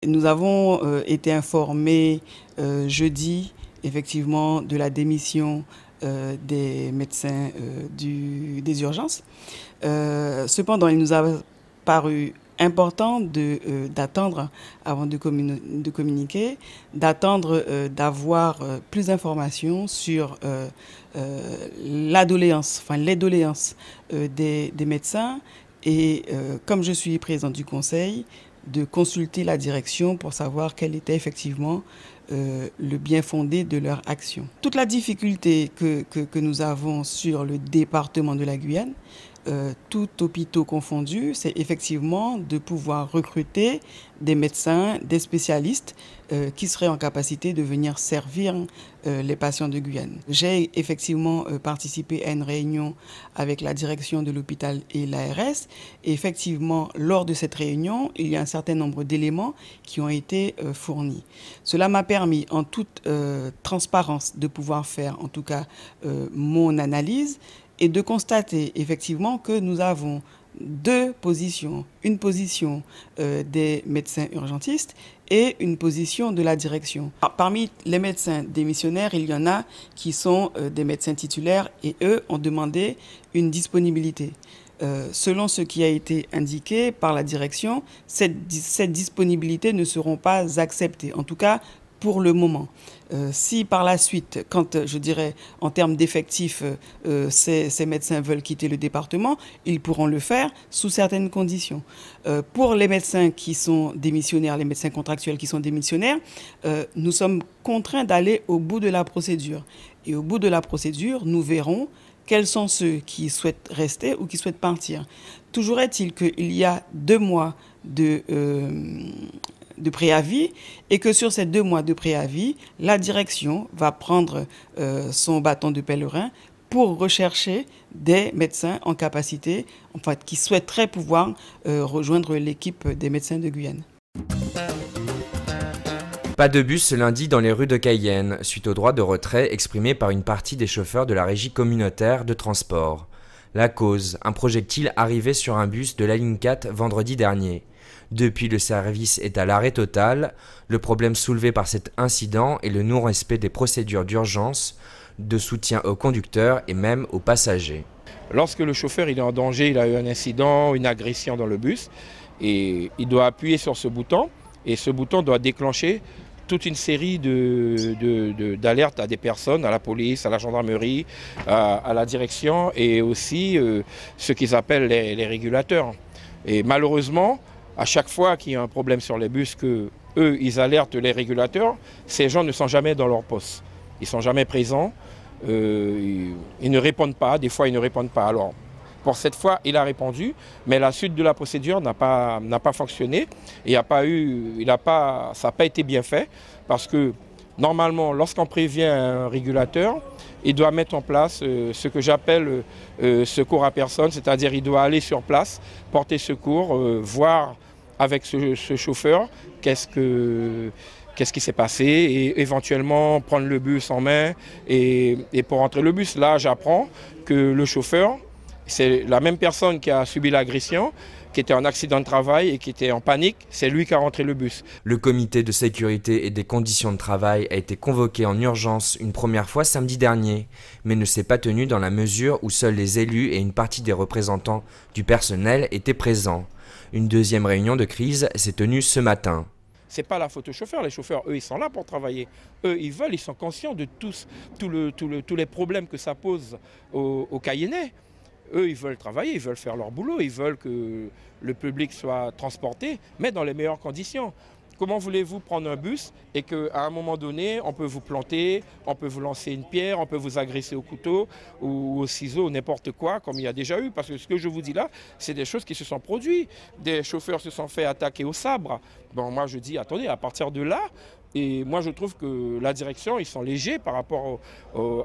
Nous avons été informés jeudi, effectivement, de la démission des médecins des urgences. Cependant, il nous a paru important d'attendre avant de communiquer, d'attendre d'avoir plus d'informations sur les doléances des médecins et comme je suis présidente du conseil, de consulter la direction pour savoir quel était effectivement le bien fondé de leur action. Toute la difficulté que nous avons sur le département de la Guyane, tout hôpitaux confondus, c'est effectivement de pouvoir recruter des médecins, des spécialistes qui seraient en capacité de venir servir les patients de Guyane. J'ai effectivement participé à une réunion avec la direction de l'hôpital et l'ARS. Et effectivement, lors de cette réunion, il y a un certain nombre d'éléments qui ont été fournis. Cela m'a permis en toute transparence de pouvoir faire en tout cas mon analyse et de constater effectivement que nous avons deux positions. Une position des médecins urgentistes et une position de la direction. Parmi les médecins démissionnaires, il y en a qui sont des médecins titulaires et eux ont demandé une disponibilité. Selon ce qui a été indiqué par la direction, cette disponibilité ne seront pas acceptées, en tout cas pour le moment. Si par la suite, quand je dirais en termes d'effectifs, ces médecins veulent quitter le département, ils pourront le faire sous certaines conditions. Pour les médecins qui sont démissionnaires, les médecins contractuels qui sont démissionnaires, nous sommes contraints d'aller au bout de la procédure. Et au bout de la procédure, nous verrons quels sont ceux qui souhaitent rester ou qui souhaitent partir. Toujours est-il qu'il y a 2 mois de préavis et que sur ces 2 mois de préavis, la direction va prendre son bâton de pèlerin pour rechercher des médecins en capacité, enfin, qui souhaiteraient pouvoir rejoindre l'équipe des médecins de Guyane. Pas de bus ce lundi dans les rues de Cayenne, suite au droit de retrait exprimé par une partie des chauffeurs de la régie communautaire de transport. La cause, un projectile arrivé sur un bus de la ligne 4 vendredi dernier. Depuis, le service est à l'arrêt total. Le problème soulevé par cet incident est le non-respect des procédures d'urgence, de soutien aux conducteurs et même aux passagers. Lorsque le chauffeur il est en danger, il a eu un incident, une agression dans le bus, et il doit appuyer sur ce bouton, et ce bouton doit déclencher toute une série d'alertes à des personnes, à la police, à la gendarmerie, à la direction, et aussi ce qu'ils appellent les régulateurs. Et malheureusement, à chaque fois qu'il y a un problème sur les bus, qu'eux, ils alertent les régulateurs, ces gens ne sont jamais dans leur poste. Ils ne sont jamais présents, ils ne répondent pas, des fois ils ne répondent pas. Alors, pour cette fois, il a répondu, mais la suite de la procédure n'a pas fonctionné. Et ça n'a pas été bien fait, parce que normalement, lorsqu'on prévient un régulateur, il doit mettre en place ce que j'appelle secours à personne, c'est-à-dire il doit aller sur place, porter secours, voir avec ce chauffeur qu'est-ce qui s'est passé et éventuellement prendre le bus en main et pour rentrer le bus. Là, j'apprends que le chauffeur, c'est la même personne qui a subi l'agression, qui était en accident de travail et qui était en panique, c'est lui qui a rentré le bus. Le comité de sécurité et des conditions de travail a été convoqué en urgence une première fois samedi dernier, mais ne s'est pas tenu dans la mesure où seuls les élus et une partie des représentants du personnel étaient présents. Une deuxième réunion de crise s'est tenue ce matin. Ce n'est pas la faute aux chauffeurs. Les chauffeurs, eux, ils sont là pour travailler. Eux, ils sont conscients de tous les problèmes que ça pose aux Cayennais. Eux, ils veulent travailler, ils veulent faire leur boulot, ils veulent que le public soit transporté, mais dans les meilleures conditions. Comment voulez-vous prendre un bus et qu'à un moment donné, on peut vous planter, on peut vous lancer une pierre, on peut vous agresser au couteau ou au ciseau, n'importe quoi, comme il y a déjà eu. Parce que ce que je vous dis là, c'est des choses qui se sont produites. Des chauffeurs se sont fait attaquer au sabre. Bon, moi, je dis, attendez, à partir de là, et moi, je trouve que la direction, ils sont légers par rapport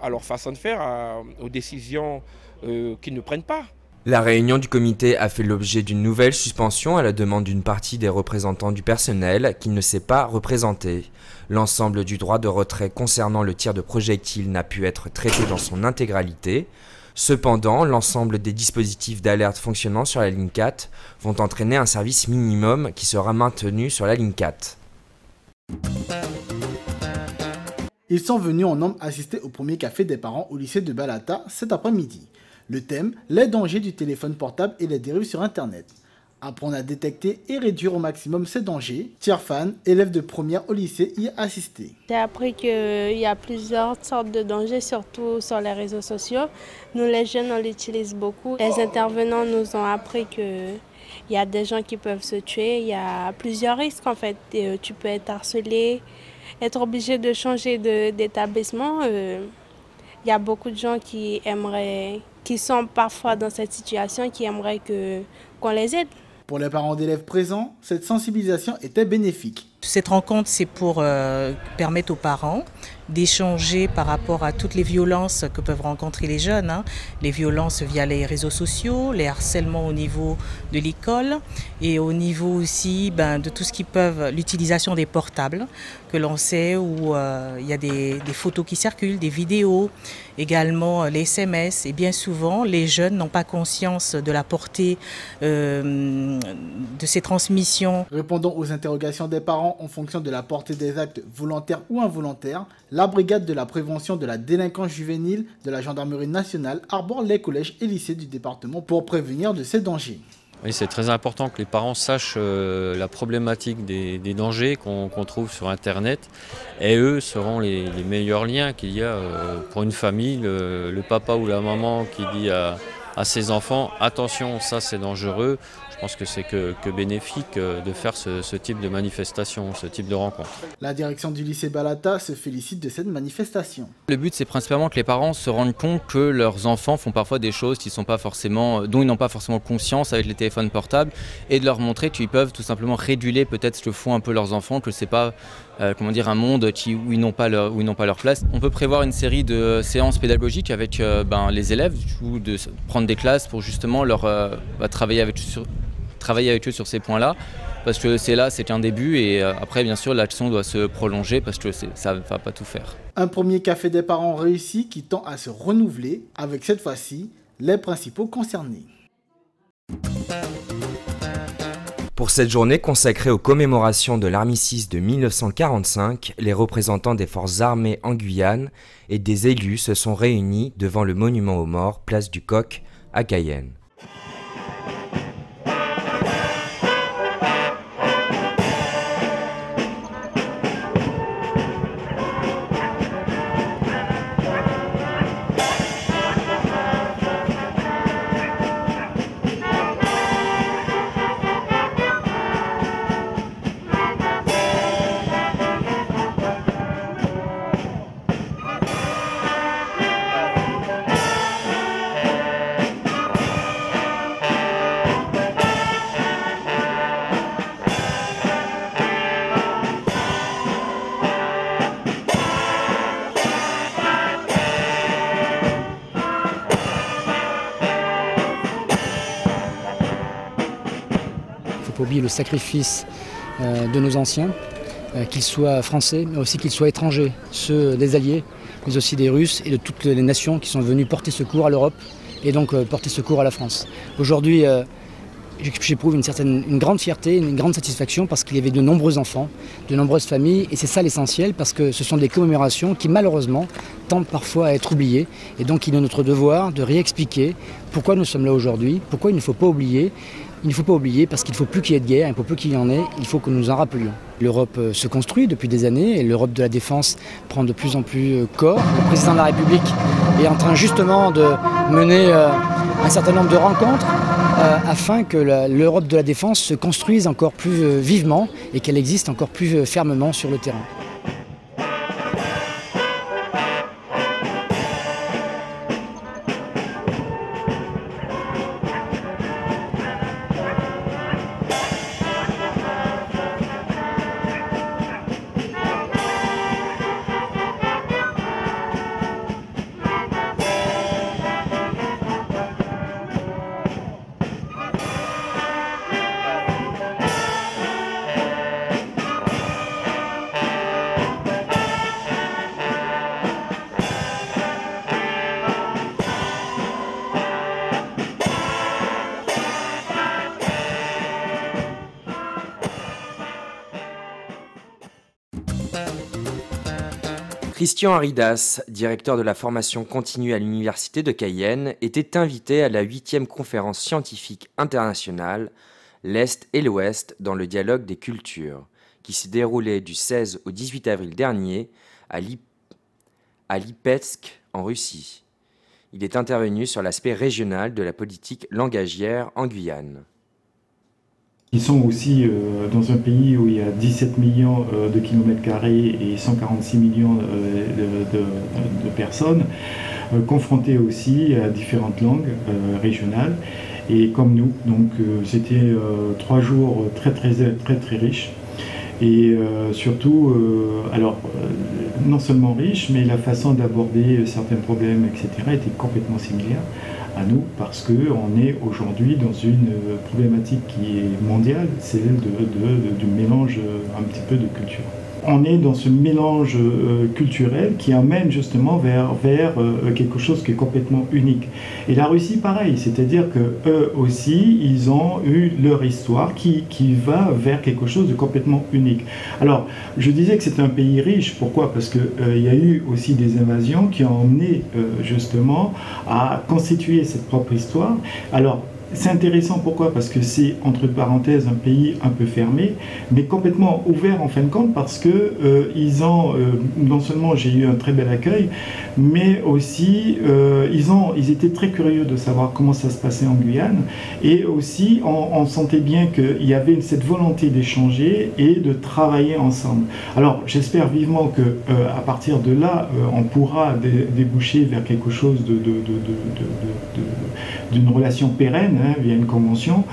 à leur façon de faire, aux décisions qu'ils ne prennent pas. La réunion du comité a fait l'objet d'une nouvelle suspension à la demande d'une partie des représentants du personnel qui ne s'est pas représenté. L'ensemble du droit de retrait concernant le tir de projectiles n'a pu être traité dans son intégralité. Cependant, l'ensemble des dispositifs d'alerte fonctionnant sur la ligne 4 vont entraîner un service minimum qui sera maintenu sur la ligne 4. Ils sont venus en nombre assister au premier café des parents au lycée de Balata cet après-midi. Le thème, les dangers du téléphone portable et les dérives sur Internet. Apprendre à détecter et réduire au maximum ces dangers. Tierfan, élève de première au lycée, y a assisté. J'ai appris qu'il y a plusieurs sortes de dangers, surtout sur les réseaux sociaux. Nous les jeunes, on l'utilise beaucoup. Les intervenants nous ont appris qu'il y a des gens qui peuvent se tuer. Il y a plusieurs risques en fait. Tu peux être harcelé, être obligé de changer d'établissement. Il y a beaucoup de gens qui sont parfois dans cette situation, qui aimeraient qu'on les aide. Pour les parents d'élèves présents, cette sensibilisation était bénéfique. Cette rencontre, c'est pour permettre aux parents d'échanger par rapport à toutes les violences que peuvent rencontrer les jeunes. Les violences via les réseaux sociaux, les harcèlements au niveau de l'école et au niveau aussi de tout ce qui peuvent, l'utilisation des portables que l'on sait où il y a des photos qui circulent, des vidéos, également les SMS. Et bien souvent, les jeunes n'ont pas conscience de la portée de ces transmissions. Répondant aux interrogations des parents en fonction de la portée des actes volontaires ou involontaires, la brigade de la prévention de la délinquance juvénile de la gendarmerie nationale arbore les collèges et lycées du département pour prévenir de ces dangers. Oui, c'est très important que les parents sachent la problématique des dangers qu'on trouve sur Internet. Et eux seront les meilleurs liens qu'il y a pour une famille. Le papa ou la maman qui dit à ses enfants « attention, ça c'est dangereux ». Je pense que c'est que bénéfique de faire ce type de manifestation, ce type de rencontre. La direction du lycée Balata se félicite de cette manifestation. Le but, c'est principalement que les parents se rendent compte que leurs enfants font parfois des choses dont ils n'ont pas forcément conscience avec les téléphones portables et de leur montrer qu'ils peuvent tout simplement réguler peut-être ce que font un peu leurs enfants, que c'est pas un monde où ils n'ont pas leur place. On peut prévoir une série de séances pédagogiques avec les élèves, ou de prendre des classes pour justement travailler avec eux sur ces points-là, parce que c'est qu'un début et après bien sûr l'action doit se prolonger parce que ça ne va pas tout faire. Un premier café des parents réussi qui tend à se renouveler avec cette fois-ci les principaux concernés. Pour cette journée consacrée aux commémorations de l'armistice de 1945, les représentants des forces armées en Guyane et des élus se sont réunis devant le monument aux morts, place du Coq, à Cayenne. Pas oublier le sacrifice de nos anciens, qu'ils soient français, mais aussi qu'ils soient étrangers, ceux des Alliés, mais aussi des Russes et de toutes les nations qui sont venues porter secours à l'Europe et donc porter secours à la France. Aujourd'hui, j'éprouve une grande fierté, une grande satisfaction parce qu'il y avait de nombreux enfants, de nombreuses familles et c'est ça l'essentiel parce que ce sont des commémorations qui malheureusement tendent parfois à être oubliées et donc il est notre devoir de réexpliquer pourquoi nous sommes là aujourd'hui, pourquoi il ne faut pas oublier. Il ne faut pas oublier parce qu'il ne faut plus qu'il y ait de guerre, il ne faut plus qu'il y en ait, il faut que nous en rappelions. L'Europe se construit depuis des années et l'Europe de la défense prend de plus en plus corps. Le président de la République est en train justement de mener un certain nombre de rencontres afin que l'Europe de la défense se construise encore plus vivement et qu'elle existe encore plus fermement sur le terrain. Christian Aridas, directeur de la formation continue à l'Université de Cayenne, était invité à la 8e conférence scientifique internationale « L'Est et l'Ouest dans le dialogue des cultures » qui s'est déroulée du 16 au 18 avril dernier à Lipetsk en Russie. Il est intervenu sur l'aspect régional de la politique langagière en Guyane. Ils sont aussi dans un pays où il y a 17 millions de kilomètres carrés et 146 millions de personnes, confrontés aussi à différentes langues régionales. Et comme nous, donc c'était 3 jours très riches. Et surtout, non seulement riches, mais la façon d'aborder certains problèmes, etc., était complètement similaire à nous, parce qu'on est aujourd'hui dans une problématique qui est mondiale, c'est celle du mélange un petit peu de culture. On est dans ce mélange culturel qui amène justement vers quelque chose qui est complètement unique. Et la Russie, pareil, c'est-à-dire qu'eux aussi, ils ont eu leur histoire qui va vers quelque chose de complètement unique. Alors, je disais que c'est un pays riche, pourquoi? Parce qu'il y a eu aussi des invasions qui ont emmené justement à constituer cette propre histoire. Alors, c'est intéressant, pourquoi? Parce que c'est, entre parenthèses, un pays un peu fermé, mais complètement ouvert en fin de compte, parce que non seulement j'ai eu un très bel accueil, mais aussi ils étaient très curieux de savoir comment ça se passait en Guyane, et aussi on sentait bien qu'il y avait cette volonté d'échanger et de travailler ensemble. Alors j'espère vivement que à partir de là, on pourra déboucher vers quelque chose d'une relation pérenne, via une convention,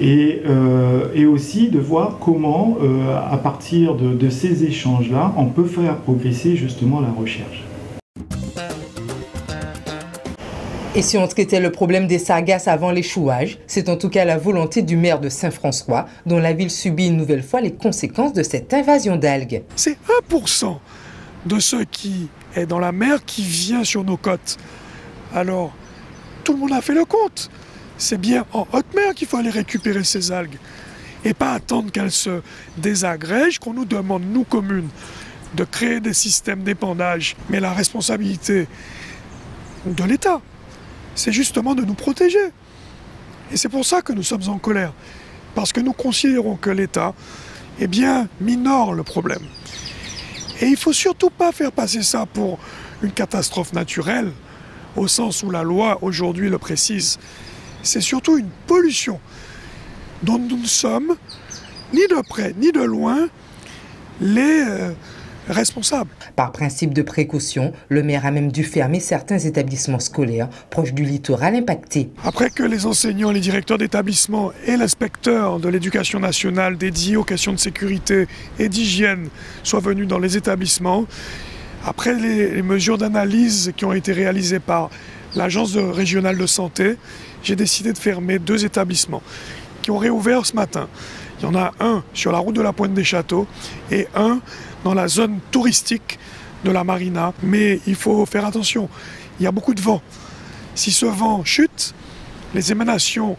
et aussi de voir comment, à partir de ces échanges-là, on peut faire progresser justement la recherche. Et si on traitait le problème des sargasses avant l'échouage, c'est en tout cas la volonté du maire de Saint-François, dont la ville subit une nouvelle fois les conséquences de cette invasion d'algues. C'est 1% de ce qui est dans la mer qui vient sur nos côtes. Alors, tout le monde a fait le compte. C'est bien en haute mer qu'il faut aller récupérer ces algues et pas attendre qu'elles se désagrègent, qu'on nous demande, nous communes, de créer des systèmes d'épandage. Mais la responsabilité de l'État, c'est justement de nous protéger. Et c'est pour ça que nous sommes en colère, parce que nous considérons que l'État, eh bien, minore le problème. Et il ne faut surtout pas faire passer ça pour une catastrophe naturelle, au sens où la loi aujourd'hui le précise. C'est surtout une pollution dont nous ne sommes, ni de près ni de loin, les responsables. Par principe de précaution, le maire a même dû fermer certains établissements scolaires proches du littoral impacté. Après que les enseignants, les directeurs d'établissement et l'inspecteur de l'éducation nationale dédié aux questions de sécurité et d'hygiène soient venus dans les établissements, après les mesures d'analyse qui ont été réalisées par l'agence régionale de santé, j'ai décidé de fermer 2 établissements qui ont réouvert ce matin. Il y en a un sur la route de la Pointe des Châteaux et un dans la zone touristique de la Marina. Mais il faut faire attention, il y a beaucoup de vent. Si ce vent chute, les émanations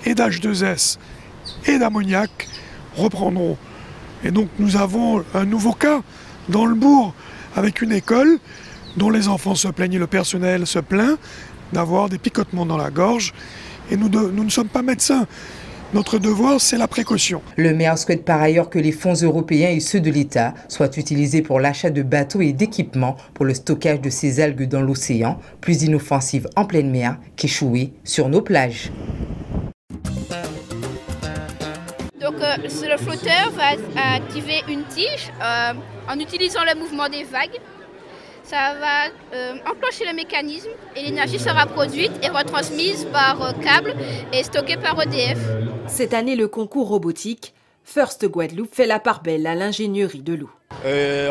et d'H2S et d'ammoniac reprendront. Et donc nous avons un nouveau cas dans le bourg avec une école dont les enfants se plaignent et le personnel se plaint d'avoir des picotements dans la gorge. Et nous ne sommes pas médecins. Notre devoir, c'est la précaution. Le maire souhaite par ailleurs que les fonds européens et ceux de l'État soient utilisés pour l'achat de bateaux et d'équipements pour le stockage de ces algues dans l'océan, plus inoffensives en pleine mer qu'échouées sur nos plages. Donc le flotteur va activer une tige en utilisant le mouvement des vagues. Ça va enclencher le mécanisme et l'énergie sera produite et retransmise par câble et stockée par EDF. Cette année, le concours robotique First Guadeloupe fait la part belle à l'ingénierie de l'eau.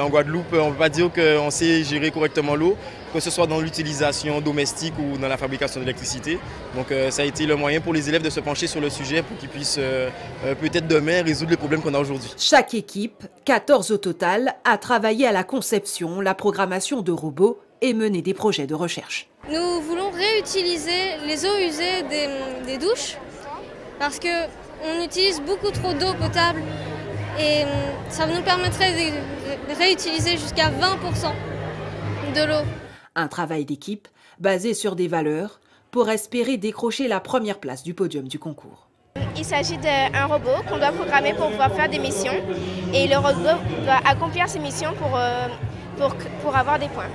En Guadeloupe, on ne peut pas dire qu'on sait gérer correctement l'eau, que ce soit dans l'utilisation domestique ou dans la fabrication d'électricité. Donc ça a été le moyen pour les élèves de se pencher sur le sujet pour qu'ils puissent peut-être demain résoudre les problèmes qu'on a aujourd'hui. Chaque équipe, 14 au total, a travaillé à la conception, la programmation de robots et mené des projets de recherche. Nous voulons réutiliser les eaux usées des douches parce qu'on utilise beaucoup trop d'eau potable et ça nous permettrait de réutiliser jusqu'à 20% De l'eau. Un travail d'équipe basé sur des valeurs pour espérer décrocher la première place du podium du concours. Il s'agit d'un robot qu'on doit programmer pour pouvoir faire des missions et le robot doit accomplir ses missions pour avoir des points.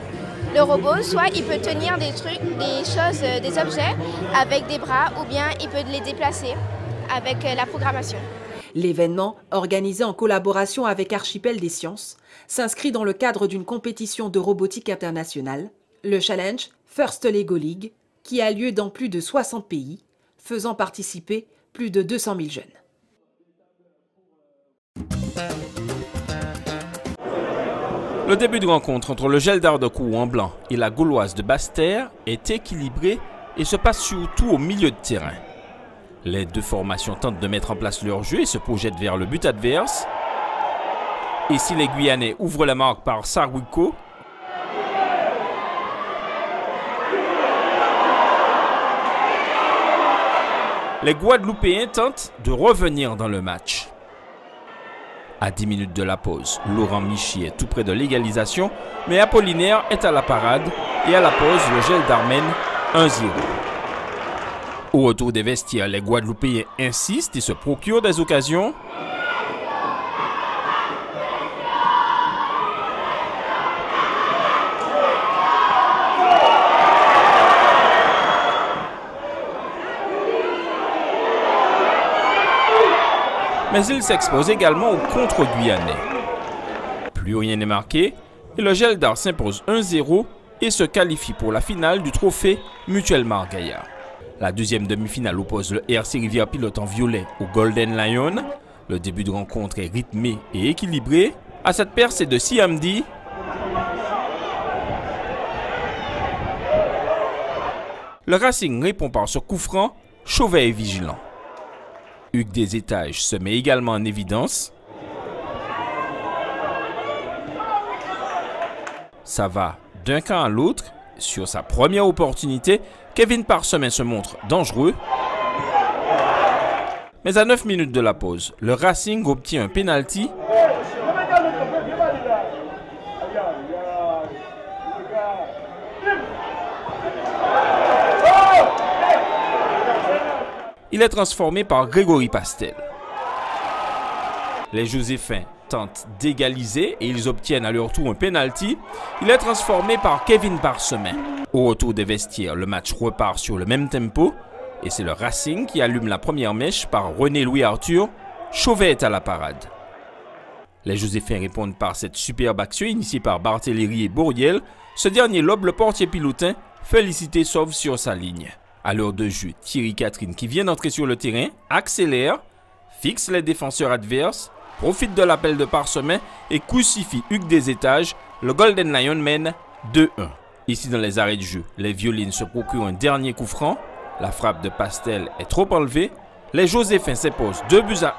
Le robot, soit il peut tenir des trucs, des choses, des objets avec des bras ou bien il peut les déplacer avec la programmation. L'événement, organisé en collaboration avec Archipel des Sciences, s'inscrit dans le cadre d'une compétition de robotique internationale, le challenge First Lego League, qui a lieu dans plus de 60 pays, faisant participer plus de 200 000 jeunes. Le début de rencontre entre le Gel d'Ardecourt en blanc et la Gauloise de Basse-Terre est équilibré et se passe surtout au milieu de terrain. Les deux formations tentent de mettre en place leur jeu et se projettent vers le but adverse. Et si les Guyanais ouvrent la marque par Sarwiko, les Guadeloupéens tentent de revenir dans le match. À 10 minutes de la pause, Laurent Michi est tout près de l'égalisation, mais Apollinaire est à la parade et à la pause, le Gel d'Armen 1-0. Au retour des vestiaires, les Guadeloupéens insistent et se procurent des occasions. Mais il s'expose également au contre-guyanais. Plus rien n'est marqué et le Gel d'Ar s'impose 1-0 et se qualifie pour la finale du trophée Mutuel Margaillard. La deuxième demi-finale oppose le RC Rivière-Pilote en violet au Golden Lion. Le début de rencontre est rythmé et équilibré. À cette percée de Siamdi, le Racing répond par ce coup franc, Chauvet est vigilant. Hugues des Étages se met également en évidence. Ça va d'un camp à l'autre. Sur sa première opportunité, Kevin Parsemin se montre dangereux. Mais à 9 minutes de la pause, le Racing obtient un pénalty. Il est transformé par Grégory Pastel. Les Joséphins tentent d'égaliser et ils obtiennent à leur tour un pénalty. Il est transformé par Kevin Parsemin. Au retour des vestiaires, le match repart sur le même tempo et c'est le Racing qui allume la première mèche par René Louis Arthur. Chauvet est à la parade. Les Joséphins répondent par cette superbe action initiée par Barthéléry et Bourriel. Ce dernier lobe le portier pilotin, Félicité sauve sur sa ligne. À l'heure de jeu, Thierry Catherine, qui vient d'entrer sur le terrain, accélère, fixe les défenseurs adverses, profite de l'appel de Parsemin et crucifie Hugues des Étages. Le Golden Lion mène 2-1. Ici dans les arrêts de jeu, les Violines se procurent un dernier coup franc. La frappe de Pastel est trop enlevée. Les Joséphins s'imposent 2-1.